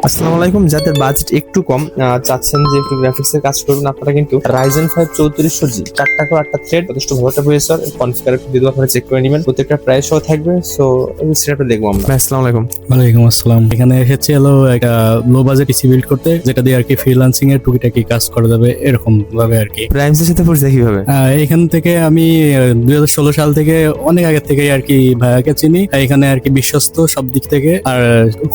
আসসালামু আলাইকুম। যাদের বাজেট একটু কম, চাচ্ছেন যে একটু গ্রাফিক্স এর কাজ করবেন, আপনারা কিন্তু Ryzen 5 3400G 4টা করে 8টা থ্রেড, যথেষ্ট ভালো একটা প্রসেসর, কনফিগার একটু দিয়ে আপনারা চেক করে নেবেন। প্রত্যেকটা প্রাইস সহ থাকবে। সো এই সেটআপটা দেখবো আমরা। আসসালামু আলাইকুম। ওয়ালাইকুম আসসালাম। এখানে এসেছে হলো একটা লো বাজেট পিসি বিল্ড করতে, যেটা দিয়ে আর কি ফ্রিল্যান্সিং এর টুকিটাকি কাজ করা যাবে এরকম ভাবে আর কি। প্রাইমসের সাথে পরিচয় কিভাবে? এখান থেকে আমি 2016 সাল থেকে অনেক আগে থেকে আর কি ভাইয়াকে চিনি। এখানে আর কি বিশ্বস্ত সব দিক থেকে, আর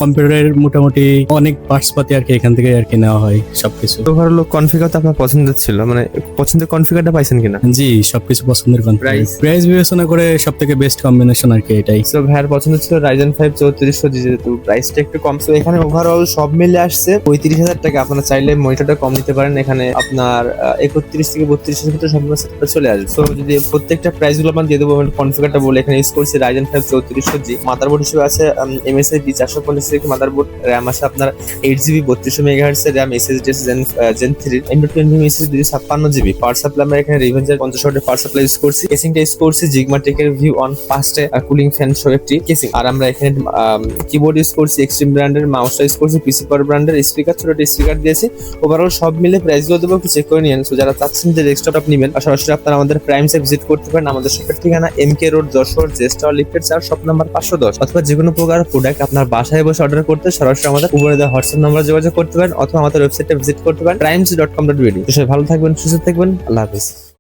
কম্পিউটারের মোটামুটি অনেক পার্টস পাতি আর কি এখান থেকে আর কি নেওয়া হয় সবকিছু। ওভারঅল কনফিগার তো আপনার পছন্দের ছিল, মানে পছন্দের কনফিগারটা পাইছেন কিনা? জি, সবকিছু পছন্দের কনফিগার। Price? প্রাইস বিবেচনা করে সব থেকে বেস্ট কম্বিনেশন আর কি এটাই। সো ভাইয়ার পছন্দ ছিল Ryzen 5 3400G, যেহেতু প্রাইসটা একটু কম। সো এখানে ওভারঅল সব মিলে আসছে 35,000 টাকা। আপনারা চাইলে মনিটরটা কম নিতে পারেন। এখানে আপনার 31 থেকে 32 ভিতরে সম্পূর্ণ সেটআপটা চলে আসবে। সো যদি প্রত্যেকটা প্রাইস গুলো আমরা দিয়ে দেবো, কনফিগারটা বলে এখানে ইউজ করছি Ryzen 5 3400G। মাদারবোর্ড হিসেবে আছে MSI B450 একটি মাদারবোর্ড। র্যাম আছে আপনার 8GB 3200 MHz এর RAM, SSD Gen 3 M.2 NVMe SSD 56GB। Power supply আমরা এখানে রিভেঞ্জার 50 ওয়াটের পাওয়ার সাপ্লাই ইউজ করছি। কেসিংটা ইউজ করছি জিগমা টেকের V1 ফাস্টে কুলিং ফ্যান সহ একটি কেসিং। আর আমরা এখানে কিবোর্ড ইউজ করছি এক্সট্রিম ব্র্যান্ডের, মাউসটা ইউজ করছি পিসি পাওয়ার ব্র্যান্ডের, স্পিকার ছোট একটা স্পিকার দিয়েছি। ওভারঅল সব মিলে প্রাইস গুলো দেবো, একটু চেক করে নিন। সো যারা চাচ্ছেন যে ডেস্কটপ নেবেন, সরাসরি আপনারা আমাদের প্রাইমসে ভিজিট করতে পারেন। আমাদের শপের ঠিকানা MK road Jessore, gesture lifted 4, shop number 510। অথবা যে কোনো প্রকার প্রোডাক্ট আপনার বাসায় বসে অর্ডার করতে সরাসরি আমাদের উপরে দেওয়া হোয়াটসঅ্যাপ নাম্বার যোগাযোগ করতে পারেন, অথবা আমাদের ওয়েবসাইটে ভিজিট করতে পারেন primes.com.bd। তো সবাই ভালো থাকবেন, সুস্থ থাকবেন, আল্লাহ হাফেজ।